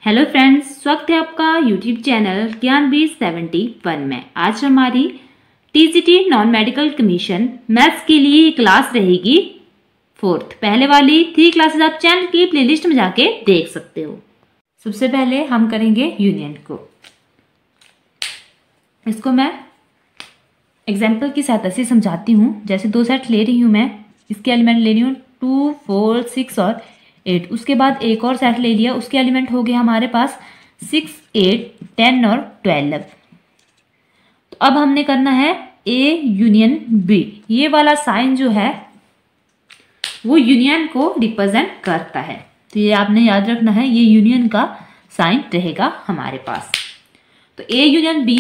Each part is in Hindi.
हेलो फ्रेंड्स, स्वागत है आपका यूट्यूब चैनल ज्ञानवीर 71 में। आज हमारी TGT non medical commission maths के लिए क्लास रहेगी फोर्थ। पहले वाली 3 क्लासेस आप चैनल की प्लेलिस्ट में जाके देख सकते हो। सबसे पहले हम करेंगे यूनियन को। इसको मैं एग्जाम्पल की सहायता से समझाती हूँ। जैसे 2 सेट ले रही हूँ मैं, इसके एलिमेंट ले रही हूँ 2, 4, 6 और 8। उसके बाद एक और सेट ले लिया, उसके एलिमेंट हो गए हमारे पास 6, 8, 10 और 12। तो अब हमने करना है ए यूनियन बी। ये वाला साइन जो है वो यूनियन को रिप्रेजेंट करता है, तो ये आपने याद रखना है, ये यूनियन का साइन रहेगा हमारे पास। तो ए यूनियन बी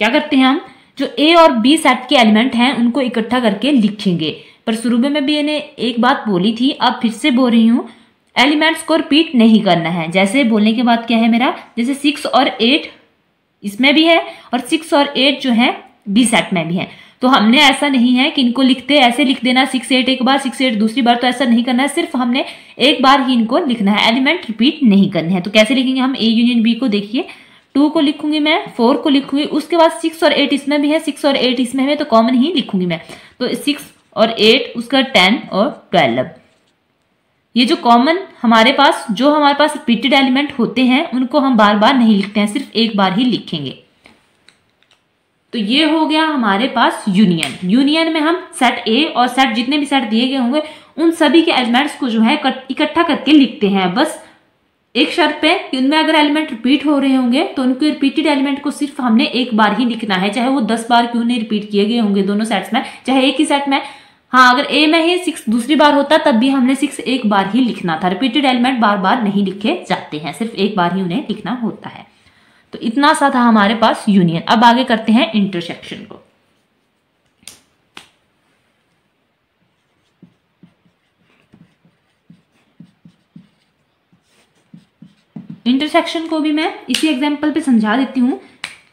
क्या करते हैं हम, जो ए और बी सेट के एलिमेंट हैं उनको इकट्ठा करके लिखेंगे। पर शुरू में भी मैंने एक बात बोली थी, अब फिर से बोल रही हूँ, एलिमेंट्स को रिपीट नहीं करना है। जैसे बोलने के बाद क्या है मेरा, जैसे 6 और 8 इसमें भी है और 6 और 8 जो है बी सेट में भी है। तो हमने ऐसा नहीं है कि इनको लिखते ऐसे लिख देना 6, 8 एक बार, 6, 8 दूसरी बार, तो ऐसा नहीं करना है। सिर्फ हमने एक बार ही इनको लिखना है, एलिमेंट रिपीट नहीं करने हैं। तो कैसे लिखेंगे हम ए यूनियन बी को, देखिए 2 को लिखूंगी मैं, 4 को लिखूंगी, उसके बाद 6 और 8 इसमें भी है, 6 और 8 इसमें है, तो कॉमन ही लिखूंगी मैं। तो 6 और 8 उसका 10 और 12। ये जो कॉमन हमारे पास रिपीटेड एलिमेंट होते हैं उनको हम बार बार नहीं लिखते हैं, सिर्फ एक बार ही लिखेंगे। तो ये हो गया हमारे पास यूनियन। यूनियन में हम सेट ए और सेट जितने भी सेट दिए गए होंगे उन सभी के एलिमेंट्स को जो है इकट्ठा करके लिखते हैं। बस एक शर्त पे कि उनमें अगर एलिमेंट रिपीट हो रहे होंगे तो उनके रिपीटेड एलिमेंट को सिर्फ हमने एक बार ही लिखना है, चाहे वो 10 बार क्यों नहीं रिपीट किए गए होंगे दोनों सेट्स में, चाहे एक ही सेट में। हाँ, अगर ए में ही 6 दूसरी बार होता तब भी हमने 6 एक बार ही लिखना था। रिपीटेड एलिमेंट बार बार नहीं लिखे जाते हैं, सिर्फ एक बार ही उन्हें लिखना होता है। तो इतना सा था हमारे पास यूनियन। अब आगे करते हैं इंटरसेक्शन को। इंटरसेक्शन को भी मैं इसी एग्जाम्पल पे समझा देती हूँ।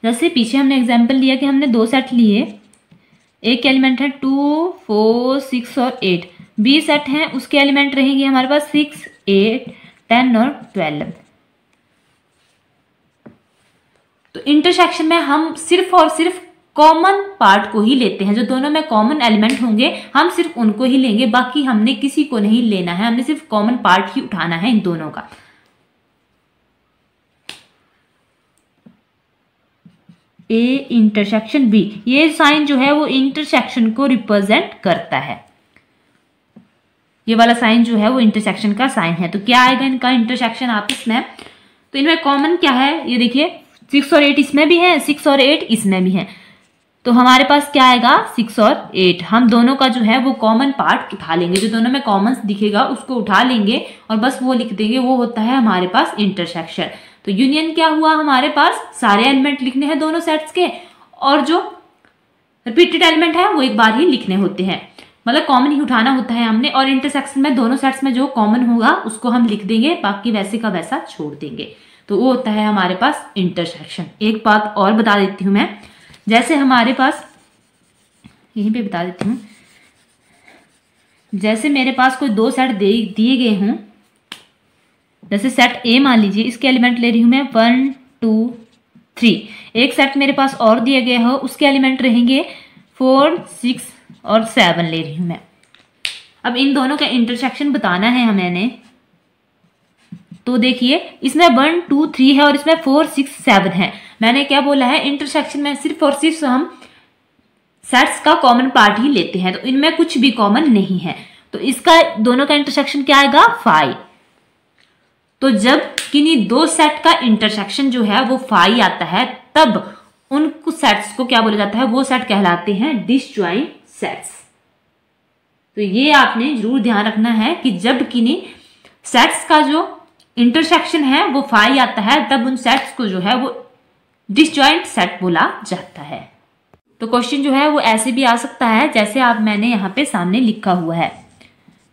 जैसे पीछे हमने एग्जाम्पल लिया कि हमने 2 सेट लिए, एक एलिमेंट है 2, 4, 6 और 8। बी सेट है, उसके एलिमेंट रहेंगे हमारे पास 6, 8, 10 और 12। तो इंटरसेक्शन में हम सिर्फ और सिर्फ कॉमन पार्ट को ही लेते हैं। जो दोनों में कॉमन एलिमेंट होंगे हम सिर्फ उनको ही लेंगे, बाकी हमने किसी को नहीं लेना है। हमने सिर्फ कॉमन पार्ट ही उठाना है इन दोनों का। ए इंटरसेक्शन बी, ये साइन जो है वो इंटरसेक्शन को रिप्रेजेंट करता है। ये वाला साइन जो है वो इंटरसेक्शन का साइन है। तो क्या आएगा इनका इंटरसेक्शन आपस में, तो इनमें कॉमन क्या है, ये देखिए 6 और 8 इसमें भी है, 6 और 8 इसमें भी है। तो हमारे पास क्या आएगा 6 और 8। हम दोनों का जो है वो कॉमन पार्ट उठा लेंगे, जो दोनों में कॉमन दिखेगा उसको उठा लेंगे और बस वो लिख देंगे, वो होता है हमारे पास इंटरसेक्शन। तो यूनियन क्या हुआ, हमारे पास सारे एलिमेंट लिखने हैं दोनों सेट्स के, और जो रिपीटेड एलिमेंट है वो एक बार ही लिखने होते हैं, मतलब कॉमन ही उठाना होता है हमने। और इंटरसेक्शन में दोनों सेट्स में जो कॉमन होगा उसको हम लिख देंगे, बाकी वैसे का वैसा छोड़ देंगे। तो वो होता है हमारे पास इंटरसेक्शन। एक बात और बता देती हूँ मैं, जैसे हमारे पास यहीं पे बता देती हूँ, जैसे मेरे पास कोई 2 सेट दिए गए हों, जैसे सेट ए मान लीजिए, इसके एलिमेंट ले रही हूं मैं 1, 2, 3। एक सेट मेरे पास और दिया गया हो, उसके एलिमेंट रहेंगे 4, 6 और 7 ले रही हूं मैं। अब इन दोनों का इंटरसेक्शन बताना है हमें। तो देखिए इसमें 1, 2, 3 है और इसमें 4, 6, 7 है। मैंने क्या बोला है, इंटरसेक्शन में सिर्फ और सिर्फ हम सेट्स का कॉमन पार्ट ही लेते हैं, तो इनमें कुछ भी कॉमन नहीं है। तो इसका दोनों का इंटरसेक्शन क्या आएगा 5। तो जब किन्हीं 2 सेट का इंटरसेक्शन जो है वो 5 आता है, तब उन सेट्स को क्या बोला जाता है, वो सेट कहलाते हैं डिसजॉइंट सेट्स। तो ये आपने जरूर ध्यान रखना है कि जब किन्हीं सेट्स का जो इंटरसेक्शन है वो 5 आता है, तब उन सेट्स को जो है वो डिसजॉइंट सेट बोला जाता है। तो क्वेश्चन जो है वो ऐसे भी आ सकता है जैसे आप मैंने यहाँ पे सामने लिखा हुआ है।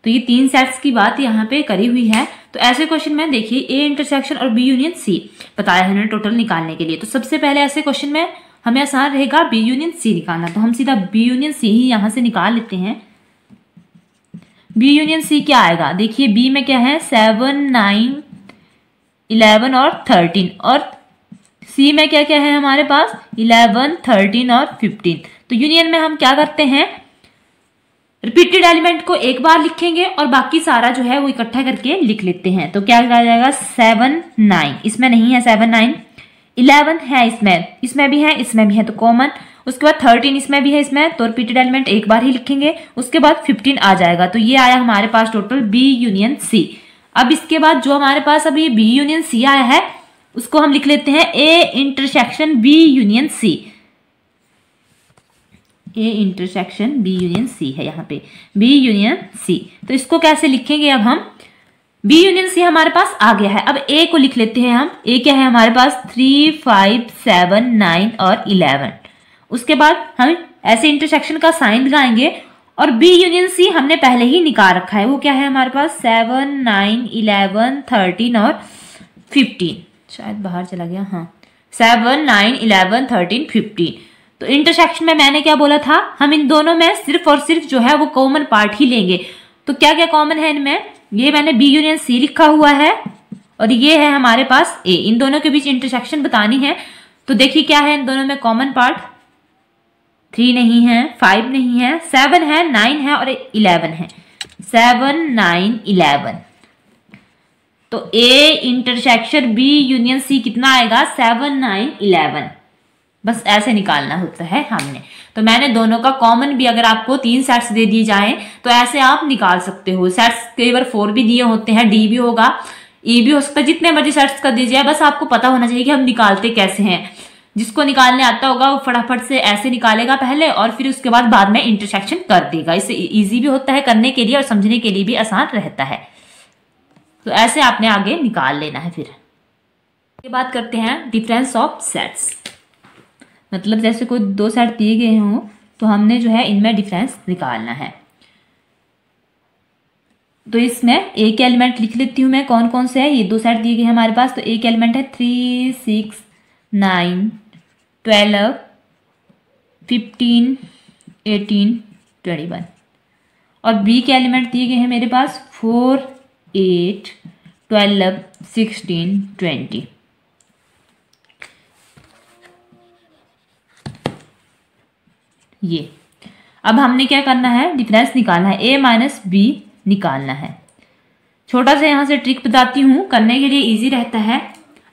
तो ये 3 सेट्स की बात यहाँ पे करी हुई है। तो ऐसे क्वेश्चन में देखिए ए इंटरसेक्शन और बी यूनियन सी बताया है उन्होंने टोटल निकालने के लिए। तो सबसे पहले ऐसे क्वेश्चन में हमें आसान रहेगा बी यूनियन सी निकालना, तो हम सीधा बी यूनियन सी ही यहाँ से निकाल लेते हैं। बी यूनियन सी क्या आएगा, देखिए बी में क्या है 7, 9, 11 और 13, और सी में क्या क्या है हमारे पास 11, 13 और 15। तो यूनियन में हम क्या करते हैं, रिपीटेड एलिमेंट को एक बार लिखेंगे और बाकी सारा जो है वो इकट्ठा करके लिख लेते हैं। तो क्या कहा जाएगा 7, 9, इसमें नहीं है 7, 9, 11 है इसमें भी है, इसमें भी है तो कॉमन। उसके बाद 13 इसमें भी है, इसमें तो रिपीटेड एलिमेंट एक बार ही लिखेंगे। उसके बाद 15 आ जाएगा। तो ये आया हमारे पास टोटल बी यूनियन सी। अब इसके बाद जो हमारे पास अभी बी यूनियन सी आया है उसको हम लिख लेते हैं A intersection B union C. A intersection B union C है यहाँ पे, बी यूनियन सी। तो इसको कैसे लिखेंगे, अब हम बी यूनियन सी हमारे पास आ गया है। अब ए को लिख लेते हैं हम। ए क्या है हमारे पास 3, 5, 7, 9 और 11। उसके बाद हम ऐसे इंटरसेक्शन का साइन लगाएंगे और बी यूनियन सी हमने पहले ही निकाल रखा है। वो क्या है हमारे पास 7, 9, 11, 13 और 15। शायद बाहर चला गया, हाँ 7, 9, 11, 13, 15। तो इंटरसेक्शन में मैंने क्या बोला था, हम इन दोनों में सिर्फ और सिर्फ जो है वो कॉमन पार्ट ही लेंगे। तो क्या क्या कॉमन है इनमें, ये मैंने बी यूनियन सी लिखा हुआ है और ये है हमारे पास ए। इन दोनों के बीच इंटरसेक्शन बतानी है। तो देखिए क्या है इन दोनों में कॉमन पार्ट, 3 नहीं है, 5 नहीं है, 7 है, 9 है और 11 है। 7, 9, 11। तो A intersection B union C कितना आएगा 7, 9, 11। बस ऐसे निकालना होता है हमने। तो मैंने दोनों का कॉमन भी, अगर आपको 3 सेट्स दे दिए जाएं तो ऐसे आप निकाल सकते हो। सेट्स कई बार 4 भी दिए होते हैं, डी भी होगा, ई भी हो सकता है, जितने मर्जी सेट्स का दीजिए, बस आपको पता होना चाहिए कि हम निकालते कैसे हैं। जिसको निकालने आता होगा वो फटाफट से ऐसे निकालेगा पहले और फिर उसके बाद में इंटरसेक्शन कर देगा। इससे इजी भी होता है करने के लिए और समझने के लिए भी आसान रहता है। तो ऐसे आपने आगे निकाल लेना है। फिर ये बात करते हैं डिफरेंस ऑफ सेट्स। मतलब जैसे कोई 2 सेट दिए गए हों तो हमने जो है इनमें डिफरेंस निकालना है। तो इसमें एक एलिमेंट लिख लेती हूँ मैं, कौन कौन से है। ये 2 सेट दिए गए हमारे पास। तो एक एलिमेंट है 3, 6, 9, 12, 15, 18, 21। और बी के एलिमेंट दिए गए हैं मेरे पास 4, 8, 12, 16, 20। ये अब हमने क्या करना है, डिफरेंस निकालना है, a माइनस बी निकालना है। छोटा सा यहाँ से ट्रिक बताती हूँ, करने के लिए इजी रहता है।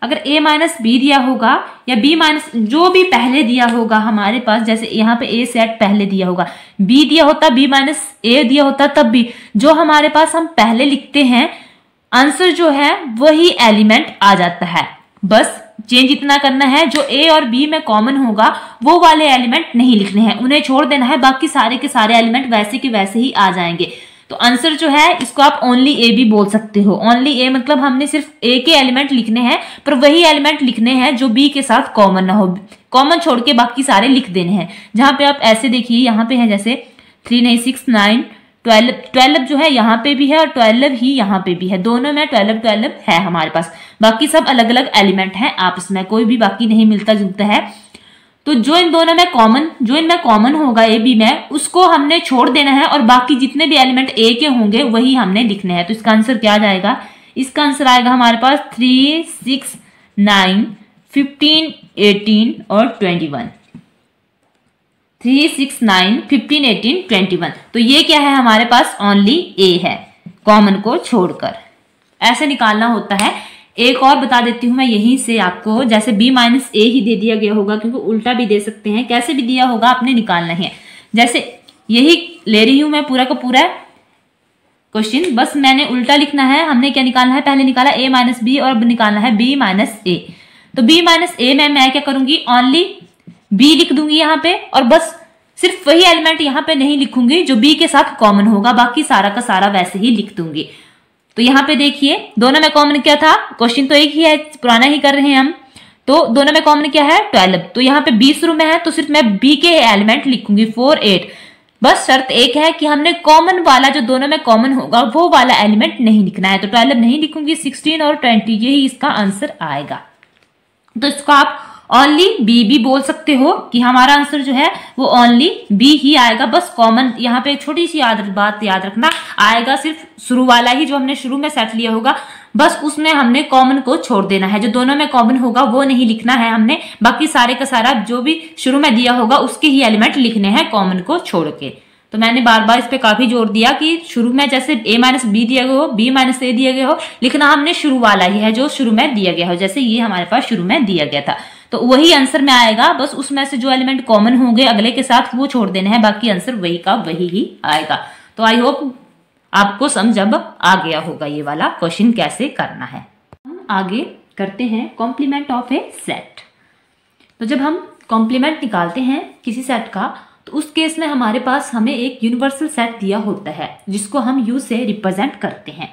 अगर a माइनस बी दिया होगा या b माइनस जो भी पहले दिया होगा हमारे पास, जैसे यहाँ पे a सेट पहले दिया होगा, b दिया होता, b माइनस a दिया होता, तब भी जो हमारे पास हम पहले लिखते हैं आंसर जो है वही एलिमेंट आ जाता है। बस चेंज इतना करना है, जो ए और बी में कॉमन होगा वो वाले एलिमेंट नहीं लिखने हैं, उन्हें छोड़ देना है। बाकी सारे के सारे एलिमेंट वैसे के वैसे ही आ जाएंगे। तो आंसर जो है इसको आप ओनली ए भी बोल सकते हो। ओनली ए मतलब हमने सिर्फ ए के एलिमेंट लिखने हैं, पर वही एलिमेंट लिखने हैं जो बी के साथ कॉमन ना हो। कॉमन छोड़ के बाकी सारे लिख देने हैं। जहां पे आप ऐसे देखिए, यहाँ पे है जैसे 3 नहीं 6 9 12, 12 जो है यहाँ पे भी है और 12 ही यहाँ पे भी है। दोनों में 12 12 है हमारे पास। बाकी सब अलग अलग एलिमेंट हैं आपस में, कोई भी बाकी नहीं मिलता जुलता है। तो जो इन दोनों में कॉमन, जो इनमें कॉमन होगा ए बी में, उसको हमने छोड़ देना है और बाकी जितने भी एलिमेंट ए के होंगे वही हमने लिखने हैं। तो इसका आंसर क्या जाएगा, इसका आंसर आएगा हमारे पास 3, 6, 9, 15, 18 और 21। 3, 6, 9, 15, 18, 21। तो ये क्या है हमारे पास, ओनली ए है, कॉमन को छोड़कर। ऐसे निकालना होता है। एक और बता देती हूं मैं यहीं से आपको, जैसे b माइनस ए ही दे दिया गया होगा, क्योंकि उल्टा भी दे सकते हैं, कैसे भी दिया होगा आपने निकालना है। जैसे यही ले रही हूं मैं पूरा का पूरा क्वेश्चन, बस मैंने उल्टा लिखना है। हमने क्या निकालना है, पहले निकाला a माइनस बी और अब निकालना है b माइनस ए। तो b माइनस ए में मैं क्या करूंगी, ओनली b लिख दूंगी यहाँ पे, और बस सिर्फ वही एलिमेंट यहाँ पे नहीं लिखूंगी जो b के साथ कॉमन होगा, बाकी सारा का सारा वैसे ही लिख दूंगी। तो यहाँ पे देखिए दोनों में कॉमन क्या था, क्वेश्चन तो एक ही है, पुराना ही कर रहे हैं हम। तो दोनों में कॉमन क्या है, 12। तो यहाँ पे 20 शुरू में है तो सिर्फ मैं b के एलिमेंट लिखूंगी 4, 8। बस शर्त एक है कि हमने कॉमन वाला, जो दोनों में कॉमन होगा वो वाला एलिमेंट नहीं लिखना है। तो 12 नहीं लिखूंगी, 16 और 20 यही इसका आंसर आएगा। तो इसको आप ओनली बी भी बोल सकते हो कि हमारा आंसर जो है वो ओनली बी ही आएगा। बस कॉमन यहाँ पे छोटी सी बात याद रखना, आएगा सिर्फ शुरू वाला ही, जो हमने शुरू में सेट लिया होगा बस उसमें हमने कॉमन को छोड़ देना है, जो दोनों में कॉमन होगा वो नहीं लिखना है हमने, बाकी सारे का सारा जो भी शुरू में दिया होगा उसके ही एलिमेंट लिखने हैं कॉमन को छोड़ के। तो मैंने बार बार इस पे काफी जोर दिया कि शुरू में जैसे a माइनस बी दिया गया हो, b माइनस ए दिया गया हो, लिखना हमने शुरू वाला ही है जो शुरू में दिया गया हो, जैसे ये हमारे पास शुरू में दिया गया था, तो वही आंसर में आएगा। बस उसमें से जो एलिमेंट कॉमन होंगे अगले के साथ वो छोड़ देने हैं, बाकी आंसर वही का वही ही आएगा। तो आई होप आपको समझ अब आ गया होगा ये वाला क्वेश्चन कैसे करना है। हम आगे करते हैं कॉम्प्लीमेंट ऑफ ए सेट। तो जब हम कॉम्प्लीमेंट निकालते हैं किसी सेट का, तो उस केस में हमारे पास हमें एक यूनिवर्सल सेट दिया होता है जिसको हम यू से रिप्रेजेंट करते हैं।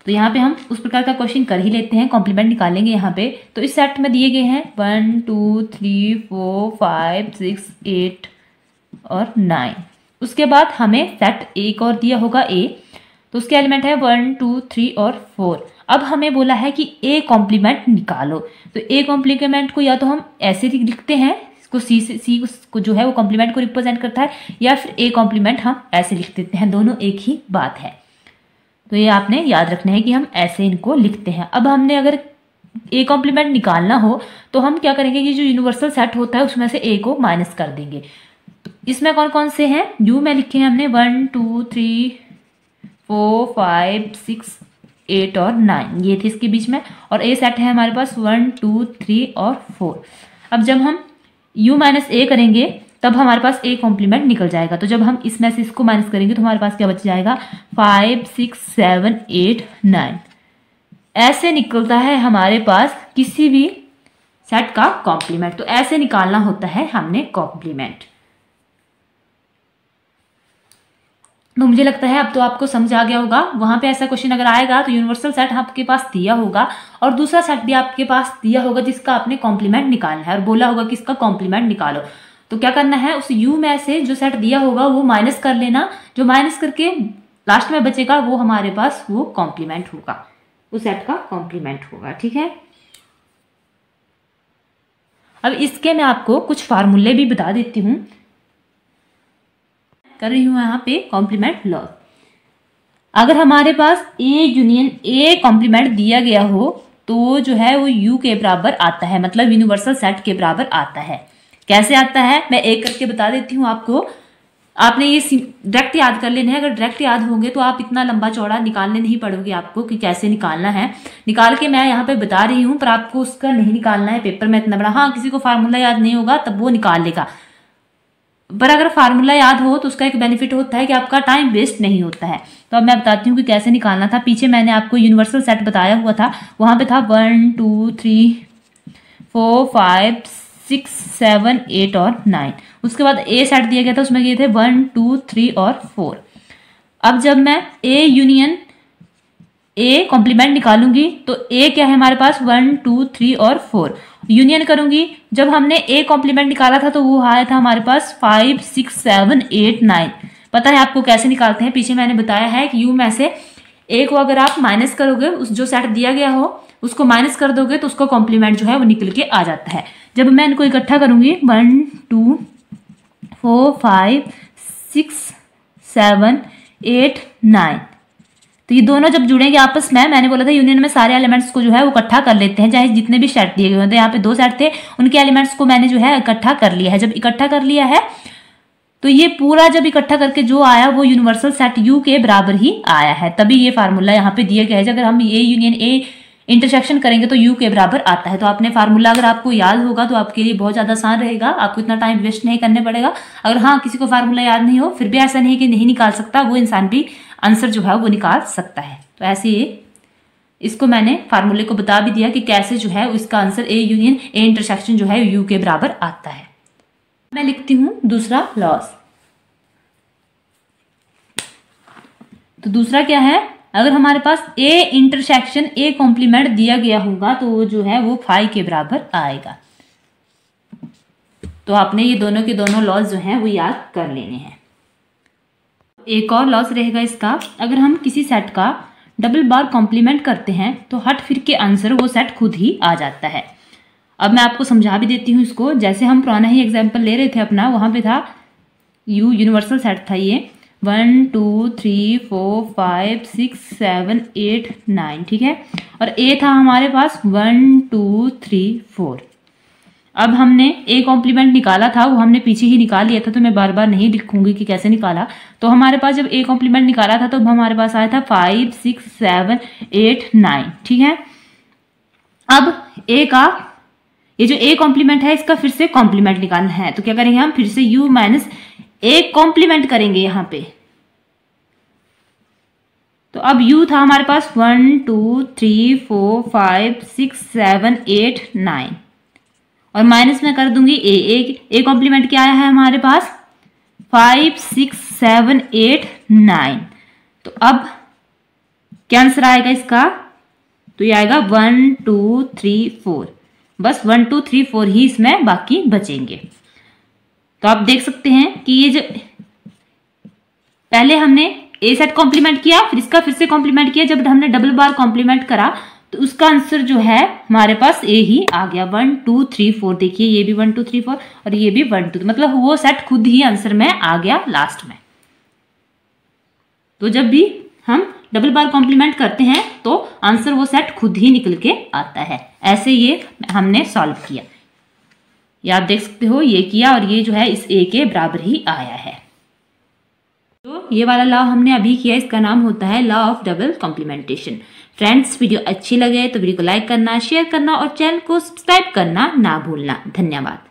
तो यहाँ पे हम उस प्रकार का क्वेश्चन कर ही लेते हैं, कॉम्प्लीमेंट निकालेंगे यहाँ पे। तो इस सेट में दिए गए हैं 1 2 3 4 5 6 8 और 9। उसके बाद हमें सेट एक और दिया होगा ए, तो उसके एलिमेंट है 1 2 3 और 4। अब हमें बोला है कि ए कॉम्प्लीमेंट निकालो। तो ए कॉम्प्लीमेंट को या तो हम ऐसे लिखते हैं, इसको सी को जो है वो कॉम्प्लीमेंट को रिप्रेजेंट करता है, या फिर ए कॉम्प्लीमेंट हम ऐसे लिख देते हैं, दोनों एक ही बात है। तो ये आपने याद रखना है कि हम ऐसे इनको लिखते हैं। अब हमने अगर ए कॉम्प्लीमेंट निकालना हो तो हम क्या करेंगे कि जो यूनिवर्सल सेट होता है उसमें से ए को माइनस कर देंगे। इसमें कौन कौन से हैं, यू में लिखे हैं हमने 1 2 3 4 5 6 8 और 9, ये थे इसके बीच में, और ए सेट है हमारे पास 1 2 3 और 4। अब जब हम u माइनस ए करेंगे तब हमारे पास ए कॉम्प्लीमेंट निकल जाएगा। तो जब हम इसमें से इसको माइनस करेंगे तो हमारे पास क्या बच जाएगा, 5 6 7 8 9। ऐसे निकलता है हमारे पास किसी भी सेट का कॉम्प्लीमेंट। तो ऐसे निकालना होता है हमने कॉम्प्लीमेंट। तो मुझे लगता है अब तो आपको समझ आ गया होगा। वहां पे ऐसा क्वेश्चन अगर आएगा तो यूनिवर्सल सेट आपके पास दिया होगा और दूसरा सेट भी आपके पास दिया होगा जिसका आपने कॉम्प्लीमेंट निकालना है, और बोला होगा कि इसका कॉम्प्लीमेंट निकालो। तो क्या करना है, उस u में से जो सेट दिया होगा वो माइनस कर लेना, जो माइनस करके लास्ट में बचेगा वो हमारे पास वो कॉम्प्लीमेंट होगा, उस सेट का कॉम्प्लीमेंट होगा। ठीक है, अब इसके मैं आपको कुछ फार्मूले भी बता देती हूँ। कर रही हूँ यहाँ पे कॉम्प्लीमेंट लॉ। अगर हमारे पास ए यूनियन ए कॉम्प्लीमेंट दिया गया हो तो जो है वो यू के बराबर आता है, मतलब यूनिवर्सल सेट के बराबर आता है। कैसे आता है मैं एक करके बता देती हूँ आपको। आपने ये डायरेक्ट याद कर लेना है। अगर डायरेक्ट याद होंगे तो आप इतना लंबा चौड़ा निकालने नहीं पड़ोगे आपको कि कैसे निकालना है। निकाल के मैं यहाँ पे बता रही हूँ, पर आपको उसका नहीं निकालना है पेपर में इतना बड़ा। हाँ, किसी को फार्मूला याद नहीं होगा तब वो निकाल लेगा, पर अगर फार्मूला याद हो तो उसका एक बेनिफिट होता है कि आपका टाइम वेस्ट नहीं होता है। तो अब मैं बताती हूँ कि कैसे निकालना था। पीछे मैंने आपको यूनिवर्सल सेट बताया हुआ था, वहां पे था 1 2 3 4 5 6 7 8 और 9। उसके बाद ए सेट दिया गया था, उसमें ये थे 1 2 3 और 4। अब जब मैं ए यूनियन ए कॉम्प्लीमेंट निकालूंगी तो ए क्या है हमारे पास 1 2 3 और 4। यूनियन करूंगी, जब हमने ए कॉम्प्लीमेंट निकाला था तो वो आया था हमारे पास 5 6 7 8 9। पता है आपको कैसे निकालते हैं, पीछे मैंने बताया है कि यू में से ए को अगर आप माइनस करोगे, उस जो सेट दिया गया हो उसको माइनस कर दोगे तो उसका कॉम्प्लीमेंट जो है वो निकल के आ जाता है। जब मैं इनको इकट्ठा करूंगी 1 2 4 5 6 7 8 9, तो ये दोनों जब जुड़ेंगे आपस में, मैंने बोला था यूनियन में सारे एलिमेंट्स को जो है वो इकट्ठा कर लेते हैं, चाहे जितने भी सेट दिए गए होते हैं। यहाँ पे 2 सेट थे, उनके एलिमेंट्स को मैंने जो है इकट्ठा कर लिया है। जब इकट्ठा कर लिया है तो ये पूरा जब इकट्ठा करके जो आया वो यूनिवर्सल सेट यू के बराबर ही आया है, तभी ये फार्मूला यहाँ पे दिया गया है। अगर हम ए यूनियन ए इंटरसेक्शन करेंगे तो यू के बराबर आता है। तो आपने फार्मूला अगर आपको याद होगा तो आपके लिए बहुत ज्यादा आसान रहेगा, आपको इतना टाइम वेस्ट नहीं करने पड़ेगा। अगर हाँ किसी को फार्मूला याद नहीं हो, फिर भी ऐसा नहीं कि नहीं निकाल सकता, वो इंसान भी आंसर जो है वो निकाल सकता है। तो ऐसे इसको मैंने फार्मूले को बता भी दिया कि कैसे जो है इसका answer A union A intersection जो है यू के बराबर आता है। मैं लिखती हूं दूसरा लॉस। तो दूसरा क्या है, अगर हमारे पास ए इंटरसेक्शन ए कॉम्प्लीमेंट दिया गया होगा तो वो जो है वो 5 के बराबर आएगा। तो आपने ये दोनों के दोनों लॉस जो हैं वो याद कर लेने हैं। एक और लॉस रहेगा इसका, अगर हम किसी सेट का डबल बार कॉम्प्लीमेंट करते हैं तो हट फिर के आंसर वो सेट खुद ही आ जाता है। अब मैं आपको समझा भी देती हूँ इसको। जैसे हम पुराना ही एग्जाम्पल ले रहे थे अपना, वहां पे था यू यूनिवर्सल सेट था ये, 1 2 3 4 5 6 7 8 9, ठीक है। और ए था हमारे पास 1 2 3 4। अब हमने ए कॉम्प्लीमेंट निकाला था, वो हमने पीछे ही निकाल लिया था, तो मैं बार बार नहीं लिखूंगी कि कैसे निकाला। तो हमारे पास जब ए कॉम्प्लीमेंट निकाला था तो हमारे पास आया था 5 6 7 8 9, ठीक है। अब ए का ये जो ए कॉम्प्लीमेंट है इसका फिर से कॉम्प्लीमेंट निकालना है, तो क्या करेंगे हम, फिर से u माइनस ए कॉम्प्लीमेंट करेंगे यहां पे। तो अब u था हमारे पास 1 2 3 4 5 6 7 8 9 और माइनस में कर दूंगी ए कॉम्प्लीमेंट क्या आया है हमारे पास 5 6 7 8 9। तो अब क्या आंसर आएगा इसका, तो ये आएगा 1 2 3 4। बस 1 2 3 4 ही इसमें बाकी बचेंगे। तो आप देख सकते हैं कि ये जो पहले हमने ए सेट कॉम्प्लीमेंट किया, फिर इसका फिर से कॉम्प्लीमेंट किया, जब हमने डबल बार कॉम्प्लीमेंट करा तो उसका आंसर जो है हमारे पास ए ही आ गया 1 2 3 4। देखिए ये भी 1 2 3 4 और ये भी 1 2, मतलब वो सेट खुद ही आंसर में आ गया लास्ट में। तो जब भी हम डबल बार कॉम्प्लीमेंट करते हैं तो आंसर वो सेट खुद ही निकल के आता है। ऐसे ये हमने सॉल्व किया, ये आप देख सकते हो, ये किया और ये जो है इस ए के बराबर ही आया है। तो ये वाला लॉ हमने अभी किया, इसका नाम होता है law of double complementation. Friends, video अच्छी लगे तो वीडियो को लाइक करना, शेयर करना और चैनल को सब्सक्राइब करना ना भूलना। धन्यवाद।